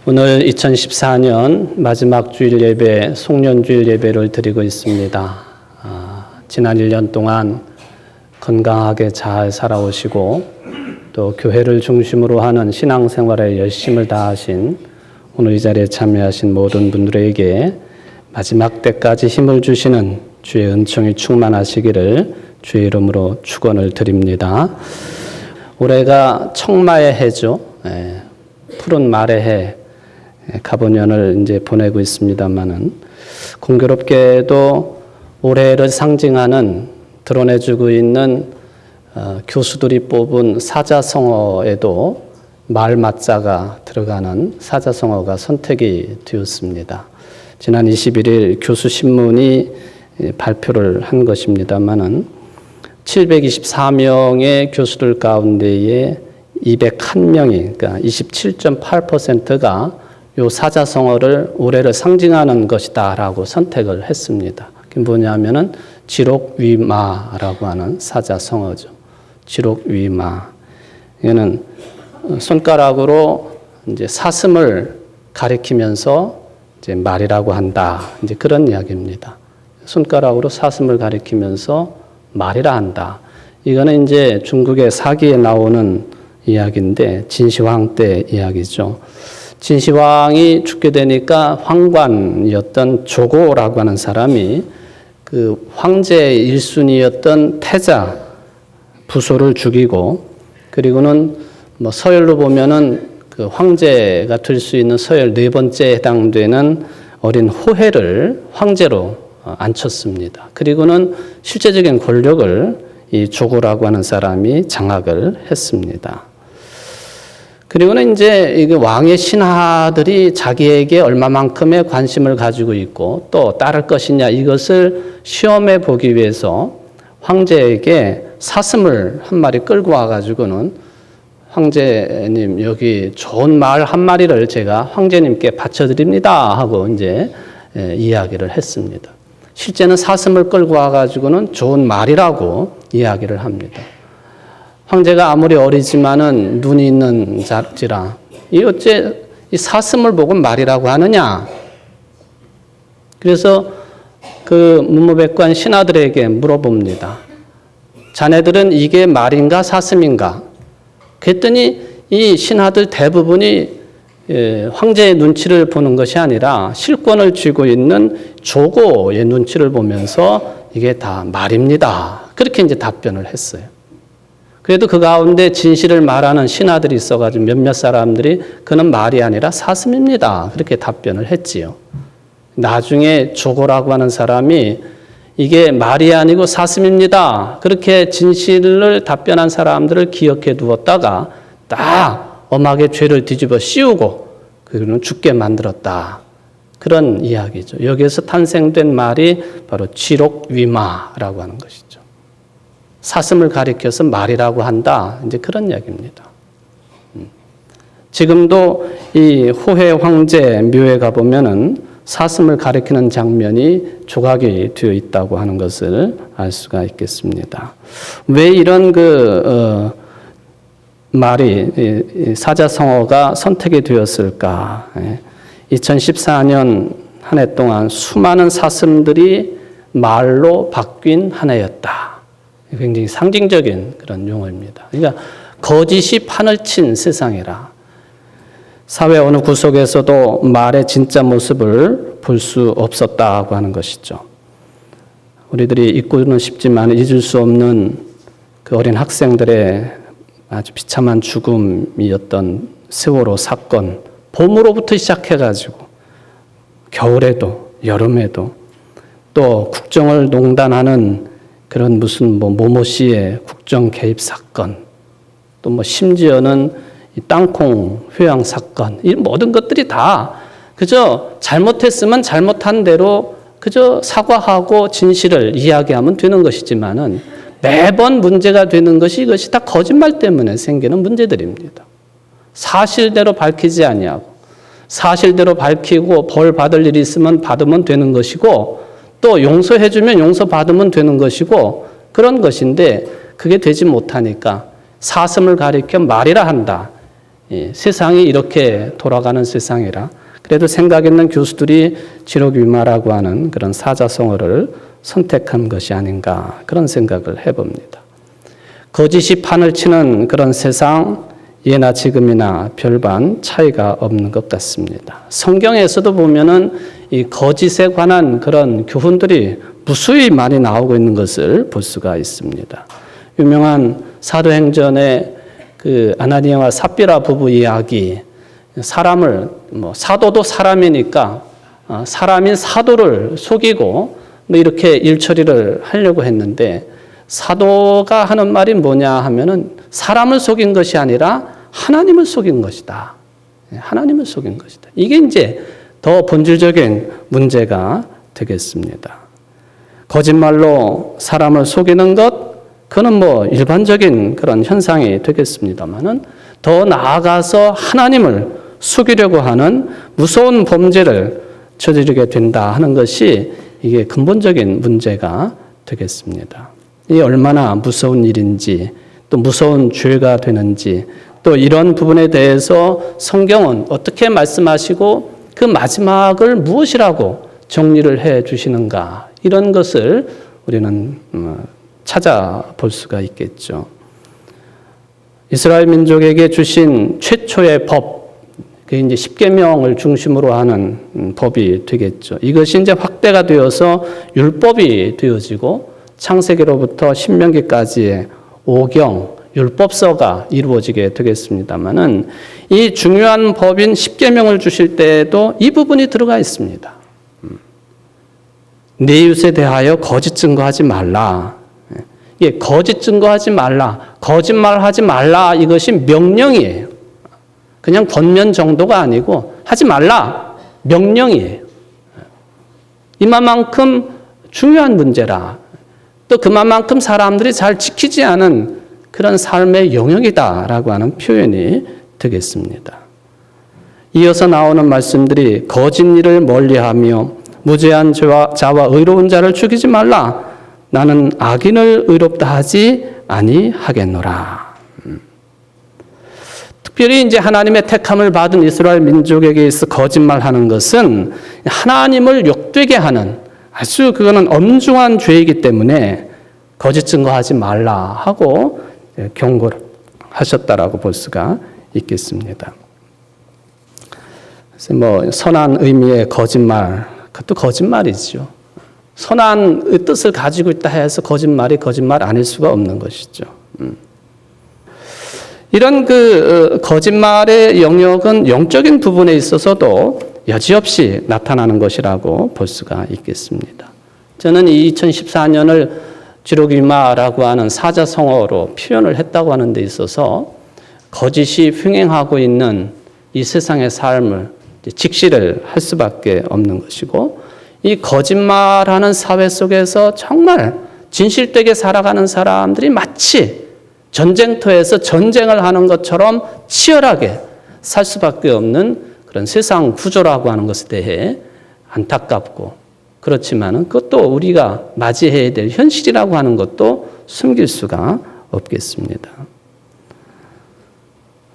오늘 2014년 마지막 주일 예배, 송년주일 예배를 드리고 있습니다. 지난 1년 동안 건강하게 잘 살아오시고 또 교회를 중심으로 하는 신앙생활에 열심을 다하신 오늘 이 자리에 참여하신 모든 분들에게 마지막 때까지 힘을 주시는 주의 은총이 충만하시기를 주의 이름으로 축원을 드립니다. 올해가 청마의 해죠. 푸른 말의 해. 가보년을 이제 보내고 있습니다만은 공교롭게도 올해를 상징하는 드러내주고 있는 교수들이 뽑은 사자성어에도 말 맞자가 들어가는 사자성어가 선택이 되었습니다. 지난 21일 교수신문이 발표를 한 것입니다만은 724명의 교수들 가운데에 201명이, 그러니까 27.8%가 요 사자성어를 올해를 상징하는 것이다라고 선택을 했습니다. 그게 뭐냐면은 지록위마라고 하는 사자성어죠. 지록위마. 이거는 손가락으로 이제 사슴을 가리키면서 이제 말이라고 한다. 이제 그런 이야기입니다. 손가락으로 사슴을 가리키면서 말이라 한다. 이거는 이제 중국의 사기에 나오는 이야기인데 진시황 때 이야기죠. 진시황이 죽게 되니까 황관이었던 조고라고 하는 사람이 그 황제 1순위였던 태자 부소를 죽이고, 그리고는 뭐 서열로 보면은 그 황제가 될 수 있는 서열 4번째에 해당되는 어린 호해를 황제로 앉혔습니다. 그리고는 실제적인 권력을 이 조고라고 하는 사람이 장악을 했습니다. 그리고는 이제 이게 왕의 신하들이 자기에게 얼마만큼의 관심을 가지고 있고 또 따를 것이냐, 이것을 시험해 보기 위해서 황제에게 사슴을 한 마리 끌고 와가지고는 황제님, 여기 좋은 말 한 마리를 제가 황제님께 바쳐드립니다 하고 이제 이야기를 했습니다. 실제는 사슴을 끌고 와가지고는 좋은 말이라고 이야기를 합니다. 황제가 아무리 어리지만은 눈이 있는 자지라 이 어째 이 사슴을 보고 말이라고 하느냐. 그래서 그 문무백관 신하들에게 물어봅니다. 자네들은 이게 말인가 사슴인가? 그랬더니 이 신하들 대부분이 황제의 눈치를 보는 것이 아니라 실권을 쥐고 있는 조고의 눈치를 보면서 이게 다 말입니다. 그렇게 이제 답변을 했어요. 그래도 그 가운데 진실을 말하는 신하들이 있어가지고 몇몇 사람들이 그는 말이 아니라 사슴입니다. 그렇게 답변을 했지요. 나중에 조고라고 하는 사람이 이게 말이 아니고 사슴입니다. 그렇게 진실을 답변한 사람들을 기억해 두었다가 딱 엄하게 죄를 뒤집어 씌우고 그는 죽게 만들었다. 그런 이야기죠. 여기에서 탄생된 말이 바로 지록위마라고 하는 것이죠. 사슴을 가리켜서 말이라고 한다. 이제 그런 이야기입니다. 지금도 이 호해 황제 묘에 가보면은 사슴을 가리키는 장면이 조각이 되어 있다고 하는 것을 알 수가 있겠습니다. 왜 이런 말이, 사자성어가 선택이 되었을까? 2014년 한 해 동안 수많은 사슴들이 말로 바뀐 한 해였다. 굉장히 상징적인 그런 용어입니다. 그러니까 거짓이 판을 친 세상이라. 사회 어느 구석에서도 말의 진짜 모습을 볼 수 없었다고 하는 것이죠. 우리들이 잊고는 싶지만 잊을 수 없는 그 어린 학생들의 아주 비참한 죽음이었던 세월호 사건, 봄으로부터 시작해가지고 겨울에도 여름에도 또 국정을 농단하는 그런 무슨 모모 씨의 국정 개입 사건, 또 심지어는 이 땅콩 회항 사건, 이 모든 것들이 다 그저 잘못했으면 잘못한 대로 그저 사과하고 진실을 이야기하면 되는 것이지만은 매번 문제가 되는 것이 이것이 다 거짓말 때문에 생기는 문제들입니다. 사실대로 밝히지 아니하고 사실대로 밝히고 벌 받을 일이 있으면 받으면 되는 것이고 또 용서해주면 용서받으면 되는 것이고 그런 것인데 그게 되지 못하니까 사슴을 가리켜 말이라 한다. 세상이 이렇게 돌아가는 세상이라 그래도 생각 있는 교수들이 지록위마라고 하는 그런 사자성어를 선택한 것이 아닌가 그런 생각을 해봅니다. 거짓이 판을 치는 그런 세상 예나 지금이나 별반 차이가 없는 것 같습니다. 성경에서도 보면은 이 거짓에 관한 그런 교훈들이 무수히 많이 나오고 있는 것을 볼 수가 있습니다. 유명한 사도행전의 그 아나니아와 삽비라 부부 이야기, 사람을 사도도 사람이니까 사람인 사도를 속이고 이렇게 일처리를 하려고 했는데 사도가 하는 말이 뭐냐 하면은 사람을 속인 것이 아니라 하나님을 속인 것이다. 하나님을 속인 것이다. 이게 이제 더 본질적인 문제가 되겠습니다. 거짓말로 사람을 속이는 것, 그건 일반적인 그런 현상이 되겠습니다만은 더 나아가서 하나님을 속이려고 하는 무서운 범죄를 저지르게 된다 하는 것이 이게 근본적인 문제가 되겠습니다. 이 얼마나 무서운 일인지 또 무서운 죄가 되는지 또 이런 부분에 대해서 성경은 어떻게 말씀하시고 그 마지막을 무엇이라고 정리를 해 주시는가 이런 것을 우리는 찾아볼 수가 있겠죠. 이스라엘 민족에게 주신 최초의 법, 그게 이제 십계명을 중심으로 하는 법이 되겠죠. 이것이 이제 확대가 되어서 율법이 되어지고 창세기로부터 신명기까지의 5경 율법서가 이루어지게 되겠습니다만은 이 중요한 법인 십계명을 주실 때에도 이 부분이 들어가 있습니다. 내 이웃에 대하여 거짓 증거하지 말라. 예, 거짓 증거하지 말라. 거짓말하지 말라. 이것이 명령이에요. 그냥 권면 정도가 아니고 하지 말라. 명령이에요. 이만큼 중요한 문제라. 또 그만큼 사람들이 잘 지키지 않은 그런 삶의 영역이다라고 하는 표현이 되겠습니다. 이어서 나오는 말씀들이 거짓 일을 멀리하며 무죄한 자와 의로운 자를 죽이지 말라. 나는 악인을 의롭다 하지 아니하겠노라. 특별히 이제 하나님의 택함을 받은 이스라엘 민족에게 있어 거짓말하는 것은 하나님을 욕되게 하는 아주 그거는 엄중한 죄이기 때문에 거짓 증거하지 말라 하고 경고를 하셨다라고 볼 수가 있겠습니다. 그래서 선한 의미의 거짓말, 그것도 거짓말이죠. 선한 뜻을 가지고 있다 해서 거짓말이 거짓말 아닐 수가 없는 것이죠. 이런 그 거짓말의 영역은 영적인 부분에 있어서도 여지없이 나타나는 것이라고 볼 수가 있겠습니다. 저는 이 2014년을 지록위마라고 하는 사자성어로 표현을 했다고 하는 데 있어서 거짓이 횡행하고 있는 이 세상의 삶을 직시를 할 수밖에 없는 것이고 이 거짓말하는 사회 속에서 정말 진실되게 살아가는 사람들이 마치 전쟁터에서 전쟁을 하는 것처럼 치열하게 살 수밖에 없는 그런 세상 구조라고 하는 것에 대해 안타깝고 그렇지만은 그것도 우리가 맞이해야 될 현실이라고 하는 것도 숨길 수가 없겠습니다.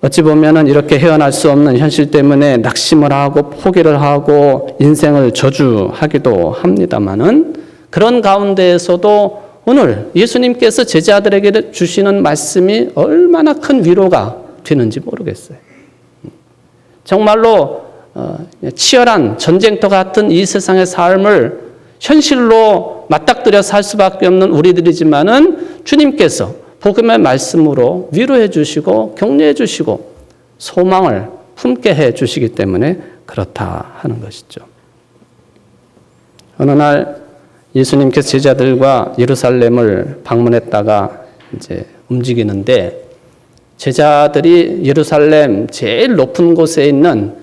어찌 보면은 이렇게 헤어날 수 없는 현실 때문에 낙심을 하고 포기를 하고 인생을 저주하기도 합니다만은 그런 가운데에서도 오늘 예수님께서 제자들에게 주시는 말씀이 얼마나 큰 위로가 되는지 모르겠어요. 정말로 치열한 전쟁터 같은 이 세상의 삶을 현실로 맞닥뜨려 살 수밖에 없는 우리들이지만은 주님께서 복음의 말씀으로 위로해 주시고 격려해 주시고 소망을 품게 해 주시기 때문에 그렇다 하는 것이죠. 어느 날 예수님께서 제자들과 예루살렘을 방문했다가 이제 움직이는데 제자들이 예루살렘 제일 높은 곳에 있는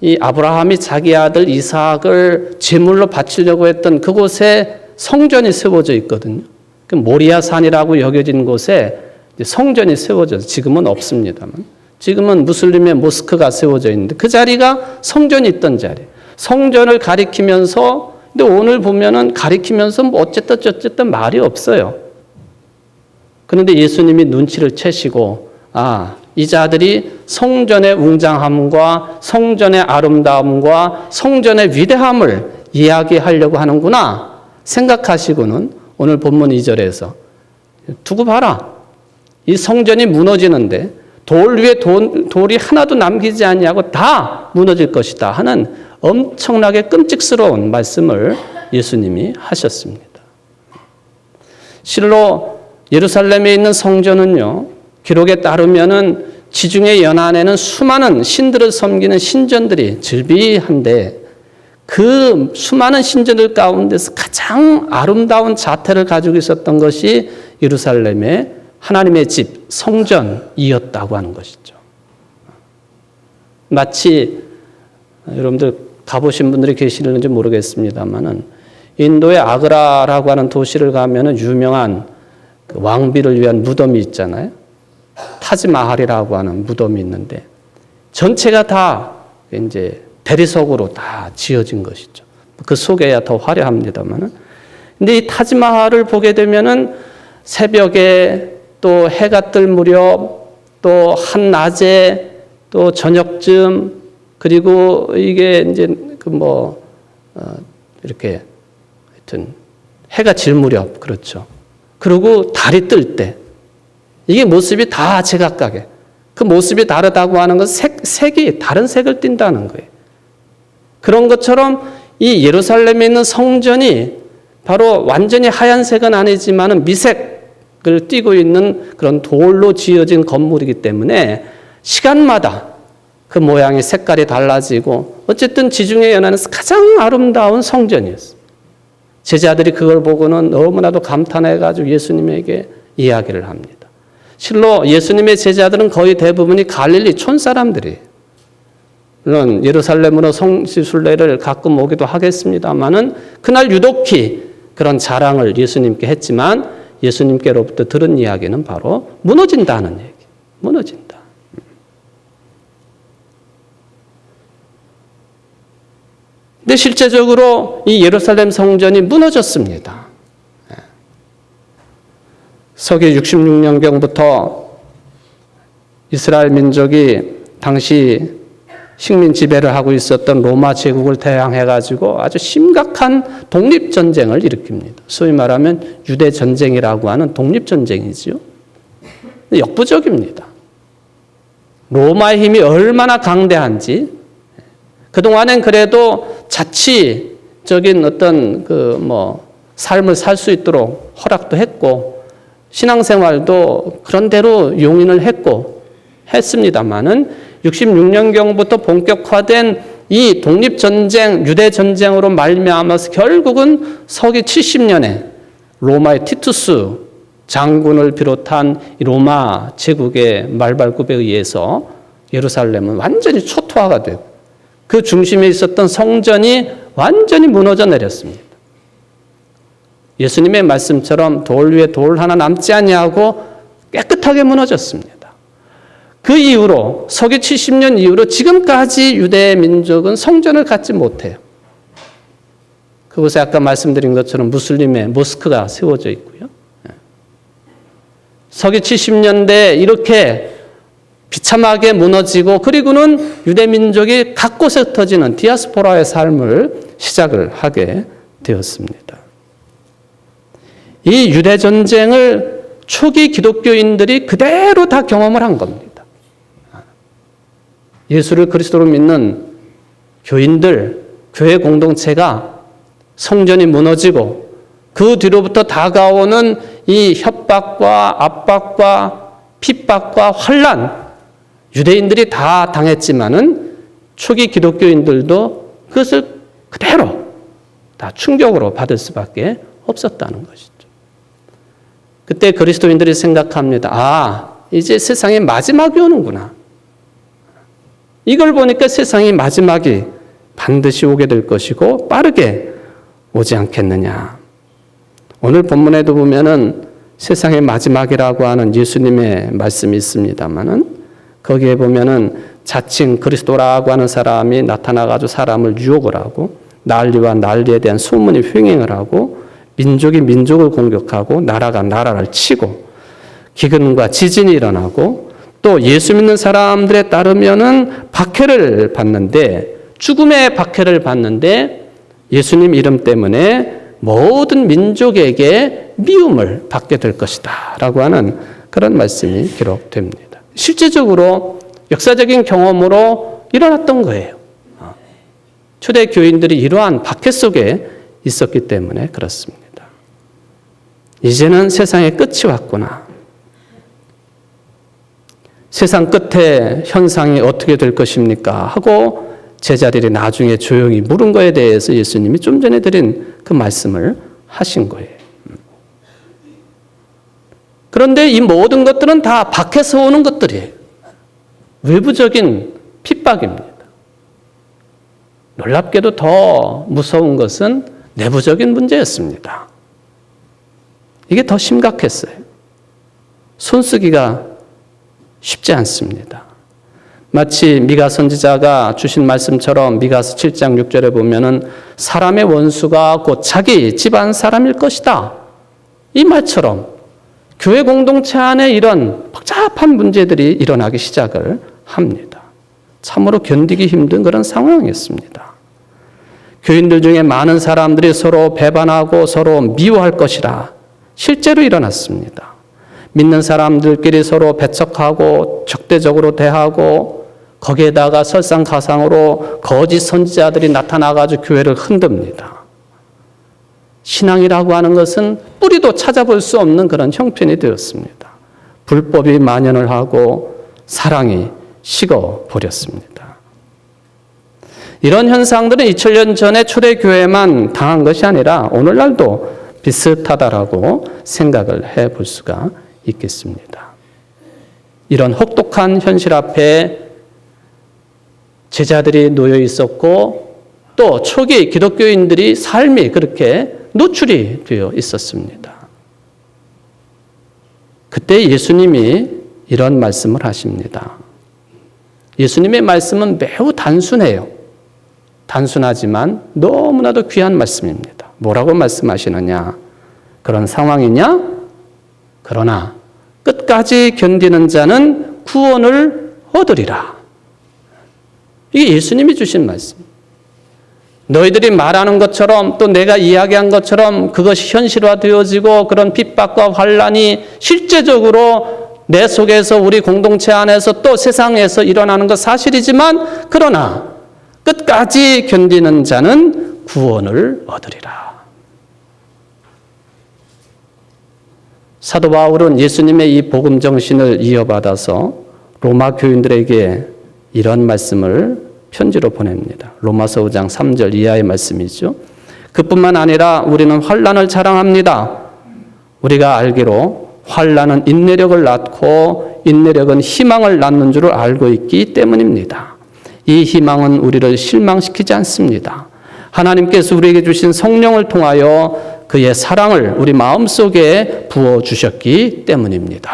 이 아브라함이 자기 아들 이삭을 제물로 바치려고 했던 그곳에 성전이 세워져 있거든요. 그 모리아산이라고 여겨진 곳에 성전이 세워져서 지금은 없습니다만 지금은 무슬림의 모스크가 세워져 있는데 그 자리가 성전이 있던 자리. 성전을 가리키면서 근데 오늘 보면은 가리키면서 어쨌든 말이 없어요. 그런데 예수님이 눈치를 채시고 이 자들이 성전의 웅장함과 성전의 아름다움과 성전의 위대함을 이야기하려고 하는구나 생각하시고는 오늘 본문 2절에서 두고 봐라. 이 성전이 무너지는데 돌 위에 돌이 하나도 남기지 아니하고 다 무너질 것이다 하는 엄청나게 끔찍스러운 말씀을 예수님이 하셨습니다. 실로 예루살렘에 있는 성전은요, 기록에 따르면은 지중해 연안에는 수많은 신들을 섬기는 신전들이 즐비한데 그 수많은 신전들 가운데서 가장 아름다운 자태를 가지고 있었던 것이 예루살렘의 하나님의 집, 성전이었다고 하는 것이죠. 마치 여러분들 가보신 분들이 계시는지 모르겠습니다만은 인도의 아그라라고 하는 도시를 가면은 유명한 그 왕비를 위한 무덤이 있잖아요. 타지마할이라고 하는 무덤이 있는데 전체가 다 이제 대리석으로 다 지어진 것이죠. 그 속에야 더 화려합니다만은. 근데 이 타지마할을 보게 되면은 새벽에 또 해가 뜰 무렵 또 한낮에 또 저녁쯤 그리고 이게 이제 이렇게 하여튼 해가 질 무렵 그렇죠. 그리고 달이 뜰 때 이게 모습이 다 제각각에 그 모습이 다르다고 하는 건 색이 다른 색을 띈다는 거예요. 그런 것처럼 이 예루살렘에 있는 성전이 바로 완전히 하얀색은 아니지만 미색을 띠고 있는 그런 돌로 지어진 건물이기 때문에 시간마다 그 모양의 색깔이 달라지고 어쨌든 지중해 연안에서 가장 아름다운 성전이었어요. 제자들이 그걸 보고는 너무나도 감탄해가지고 예수님에게 이야기를 합니다. 실로 예수님의 제자들은 거의 대부분이 갈릴리 촌 사람들이에요. 물론 예루살렘으로 성지순례를 가끔 오기도 하겠습니다만은 그날 유독히 그런 자랑을 예수님께 했지만 예수님께로부터 들은 이야기는 바로 무너진다는 얘기. 무너진다. 근데 실제적으로 이 예루살렘 성전이 무너졌습니다. 서기 66년경부터 이스라엘 민족이 당시 식민 지배를 하고 있었던 로마 제국을 대항해가지고 아주 심각한 독립전쟁을 일으킵니다. 소위 말하면 유대전쟁이라고 하는 독립전쟁이지요. 역부족입니다. 로마의 힘이 얼마나 강대한지 그동안엔 그래도 자치적인 어떤 삶을 살 수 있도록 허락도 했고 신앙생활도 그런 대로 용인을 했습니다만은 66년경부터 본격화된 이 독립전쟁, 유대전쟁으로 말미암아서 결국은 서기 70년에 로마의 티투스 장군을 비롯한 로마 제국의 말발굽에 의해서 예루살렘은 완전히 초토화가 되고 그 중심에 있었던 성전이 완전히 무너져 내렸습니다. 예수님의 말씀처럼 돌 위에 돌 하나 남지 아니하고 깨끗하게 무너졌습니다. 그 이후로 서기 70년 이후로 지금까지 유대 민족은 성전을 갖지 못해요. 그곳에 아까 말씀드린 것처럼 무슬림의 모스크가 세워져 있고요. 서기 70년대 이렇게 비참하게 무너지고 그리고는 유대 민족이 각 곳에 흩어지는 디아스포라의 삶을 시작을 하게 되었습니다. 이 유대 전쟁을 초기 기독교인들이 그대로 다 경험을 한 겁니다. 예수를 그리스도로 믿는 교인들, 교회 공동체가 성전이 무너지고 그 뒤로부터 다가오는 이 협박과 압박과 핍박과 환난, 유대인들이 다 당했지만은 초기 기독교인들도 그것을 그대로 다 충격으로 받을 수밖에 없었다는 것이죠. 그때 그리스도인들이 생각합니다. 이제 세상의 마지막이 오는구나. 이걸 보니까 세상의 마지막이 반드시 오게 될 것이고 빠르게 오지 않겠느냐. 오늘 본문에도 보면은 세상의 마지막이라고 하는 예수님의 말씀이 있습니다만은 거기에 보면은 자칭 그리스도라고 하는 사람이 나타나가지고 사람을 유혹을 하고 난리와 난리에 대한 소문이 횡행을 하고 민족이 민족을 공격하고 나라가 나라를 치고 기근과 지진이 일어나고 또 예수 믿는 사람들에 따르면은 박해를 받는데, 죽음의 박해를 받는데 예수님 이름 때문에 모든 민족에게 미움을 받게 될 것이다 라고 하는 그런 말씀이 기록됩니다. 실제적으로 역사적인 경험으로 일어났던 거예요. 초대 교인들이 이러한 박해 속에 있었기 때문에 그렇습니다. 이제는 세상의 끝이 왔구나. 세상 끝에 현상이 어떻게 될 것입니까? 하고 제자들이 나중에 조용히 물은 거에 대해서 예수님이 좀 전에 드린 그 말씀을 하신 거예요. 그런데 이 모든 것들은 다 밖에서 오는 것들이에요. 외부적인 핍박입니다. 놀랍게도 더 무서운 것은 내부적인 문제였습니다. 이게 더 심각했어요. 손쓰기가 쉽지 않습니다. 마치 미가 선지자가 주신 말씀처럼 미가서 7장 6절에 보면은 사람의 원수가 곧 자기 집안 사람일 것이다. 이 말처럼 교회 공동체 안에 이런 복잡한 문제들이 일어나기 시작을 합니다. 참으로 견디기 힘든 그런 상황이었습니다. 교인들 중에 많은 사람들이 서로 배반하고 서로 미워할 것이라 실제로 일어났습니다. 믿는 사람들끼리 서로 배척하고 적대적으로 대하고 거기에다가 설상가상으로 거짓 선지자들이 나타나가지고 교회를 흔듭니다. 신앙이라고 하는 것은 뿌리도 찾아볼 수 없는 그런 형편이 되었습니다. 불법이 만연을 하고 사랑이 식어버렸습니다. 이런 현상들은 2000년 전에 초대교회만 당한 것이 아니라 오늘날도 비슷하다라고 생각을 해볼 수가 있겠습니다. 이런 혹독한 현실 앞에 제자들이 놓여 있었고 또 초기 기독교인들이 삶이 그렇게 노출이 되어 있었습니다. 그때 예수님이 이런 말씀을 하십니다. 예수님의 말씀은 매우 단순해요. 단순하지만 너무나도 귀한 말씀입니다. 뭐라고 말씀하시느냐? 그런 상황이냐? 그러나 끝까지 견디는 자는 구원을 얻으리라. 이게 예수님이 주신 말씀. 너희들이 말하는 것처럼 또 내가 이야기한 것처럼 그것이 현실화되어지고 그런 핍박과 환란이 실제적으로 내 속에서 우리 공동체 안에서 또 세상에서 일어나는 것 사실이지만 그러나 끝까지 견디는 자는 구원을 얻으리라. 사도 바울은 예수님의 이 복음 정신을 이어받아서 로마 교인들에게 이런 말씀을 편지로 보냅니다. 로마서 5장 3절 이하의 말씀이죠. 그뿐만 아니라 우리는 환난을 자랑합니다. 우리가 알기로 환난은 인내력을 낳고 인내력은 희망을 낳는 줄을 알고 있기 때문입니다. 이 희망은 우리를 실망시키지 않습니다. 하나님께서 우리에게 주신 성령을 통하여 그의 사랑을 우리 마음속에 부어주셨기 때문입니다.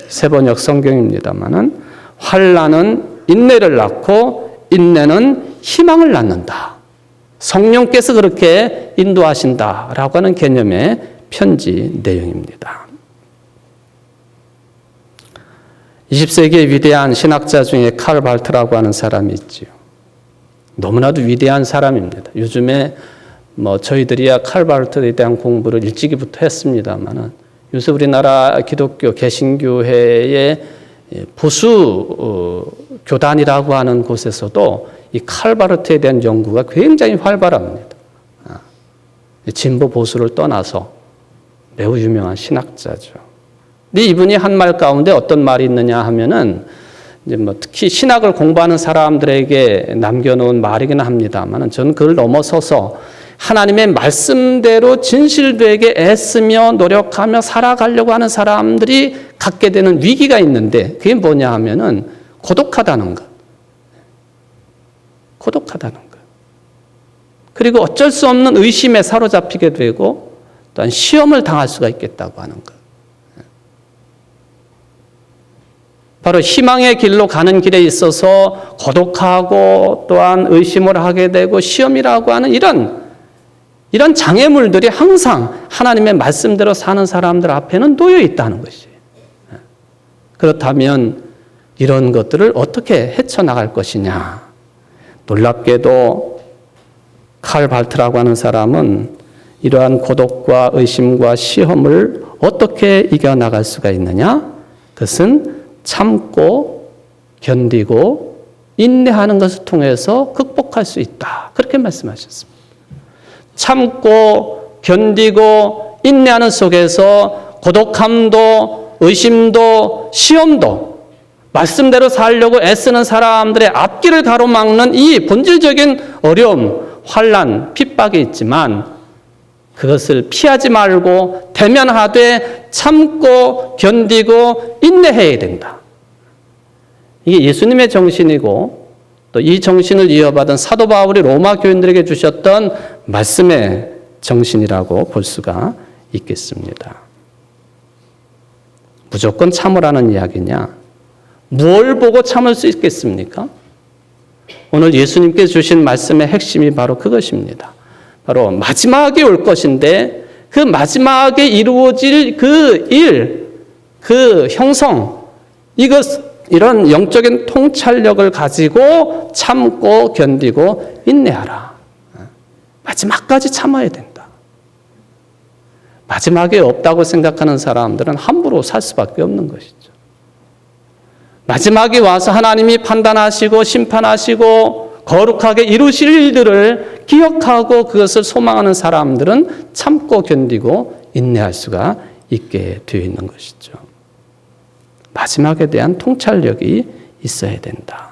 세번역 성경입니다마는 환난은 인내를 낳고 인내는 희망을 낳는다. 성령께서 그렇게 인도하신다라고 하는 개념의 편지 내용입니다. 20세기의 위대한 신학자 중에 칼 발트라고 하는 사람이 있지요. 너무나도 위대한 사람입니다. 요즘에 저희들이야 칼 발트에 대한 공부를 일찍이부터 했습니다만은 요새 우리나라 기독교 개신교회의 보수 교단이라고 하는 곳에서도 이 칼 바르트에 대한 연구가 굉장히 활발합니다. 진보 보수를 떠나서 매우 유명한 신학자죠. 근데 이분이 한 말 가운데 어떤 말이 있느냐 하면은 이제 특히 신학을 공부하는 사람들에게 남겨놓은 말이긴 합니다만은 저는 그걸 넘어서서 하나님의 말씀대로 진실되게 애쓰며 노력하며 살아가려고 하는 사람들이 갖게 되는 위기가 있는데 그게 뭐냐 하면은 고독하다는 것. 고독하다는 것. 그리고 어쩔 수 없는 의심에 사로잡히게 되고 또한 시험을 당할 수가 있겠다고 하는 것. 바로 희망의 길로 가는 길에 있어서 고독하고 또한 의심을 하게 되고 시험이라고 하는 이런 장애물들이 항상 하나님의 말씀대로 사는 사람들 앞에는 놓여 있다는 것이에요. 그렇다면 이런 것들을 어떻게 헤쳐나갈 것이냐. 놀랍게도 칼 발트라고 하는 사람은 이러한 고독과 의심과 시험을 어떻게 이겨나갈 수가 있느냐? 그것은 참고 견디고 인내하는 것을 통해서 극복할 수 있다. 그렇게 말씀하셨습니다. 참고 견디고 인내하는 속에서 고독함도 의심도 시험도 말씀대로 살려고 애쓰는 사람들의 앞길을 가로막는 이 본질적인 어려움, 환난, 핍박이 있지만 그것을 피하지 말고 대면하되 참고 견디고 인내해야 된다. 이게 예수님의 정신이고 또 이 정신을 이어받은 사도 바울이 로마 교인들에게 주셨던 말씀의 정신이라고 볼 수가 있겠습니다. 무조건 참으라는 이야기냐? 뭘 보고 참을 수 있겠습니까? 오늘 예수님께서 주신 말씀의 핵심이 바로 그것입니다. 바로 마지막이 올 것인데 그 마지막에 이루어질 그 일, 그 형성, 이런 영적인 통찰력을 가지고 참고 견디고 인내하라. 마지막까지 참아야 된다. 마지막에 없다고 생각하는 사람들은 함부로 살 수밖에 없는 것이죠. 마지막에 와서 하나님이 판단하시고 심판하시고 거룩하게 이루실 일들을 기억하고 그것을 소망하는 사람들은 참고 견디고 인내할 수가 있게 되어 있는 것이죠. 마지막에 대한 통찰력이 있어야 된다.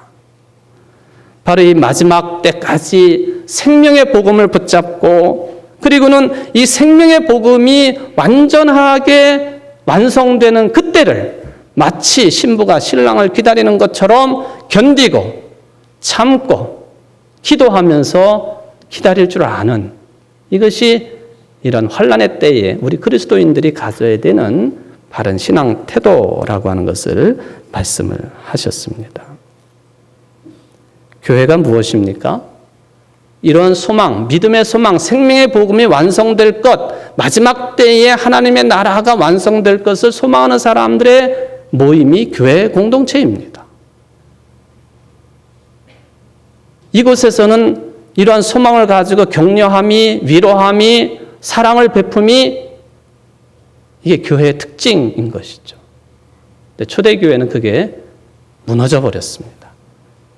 바로 이 마지막 때까지 생명의 복음을 붙잡고 그리고는 이 생명의 복음이 완전하게 완성되는 그때를 마치 신부가 신랑을 기다리는 것처럼 견디고 참고 기도하면서 기다릴 줄 아는 이것이 이런 환난의 때에 우리 그리스도인들이 가져야 되는 바른 신앙 태도라고 하는 것을 말씀을 하셨습니다. 교회가 무엇입니까? 이런 소망, 믿음의 소망, 생명의 복음이 완성될 것, 마지막 때에 하나님의 나라가 완성될 것을 소망하는 사람들의 모임이 교회 공동체입니다. 이곳에서는 이러한 소망을 가지고 격려함이, 위로함이, 사랑을 베품이 이게 교회의 특징인 것이죠. 근데 초대교회는 그게 무너져 버렸습니다.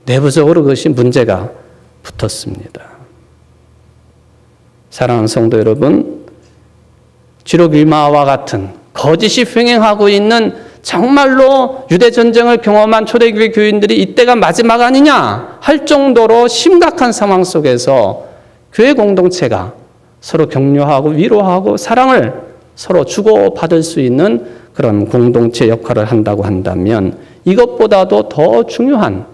내부적으로 그것이 문제가 붙었습니다. 사랑하는 성도 여러분, 지록위마와 같은 거짓이 횡행하고 있는 정말로 유대전쟁을 경험한 초대교회 교인들이 이때가 마지막 아니냐 할 정도로 심각한 상황 속에서 교회 공동체가 서로 격려하고 위로하고 사랑을 서로 주고받을 수 있는 그런 공동체 역할을 한다고 한다면 이것보다도 더 중요한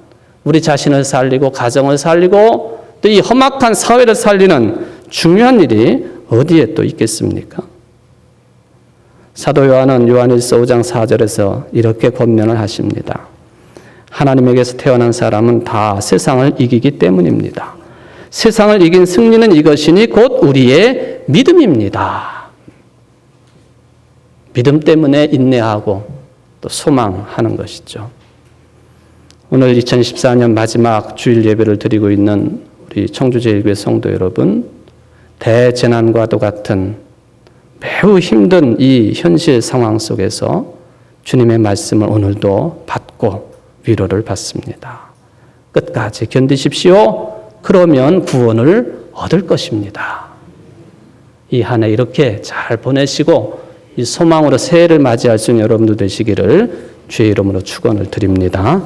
우리 자신을 살리고 가정을 살리고 또 이 험악한 사회를 살리는 중요한 일이 어디에 또 있겠습니까? 사도 요한은 요한일서 5장 4절에서 이렇게 권면을 하십니다. 하나님에게서 태어난 사람은 다 세상을 이기기 때문입니다. 세상을 이긴 승리는 이것이니 곧 우리의 믿음입니다. 믿음 때문에 인내하고 또 소망하는 것이죠. 오늘 2014년 마지막 주일 예배를 드리고 있는 우리 청주제일교회 성도 여러분, 대재난과도 같은 매우 힘든 이 현실 상황 속에서 주님의 말씀을 오늘도 받고 위로를 받습니다. 끝까지 견디십시오. 그러면 구원을 얻을 것입니다. 이 한 해 이렇게 잘 보내시고 이 소망으로 새해를 맞이할 수 있는 여러분들 되시기를 주의 이름으로 축원을 드립니다.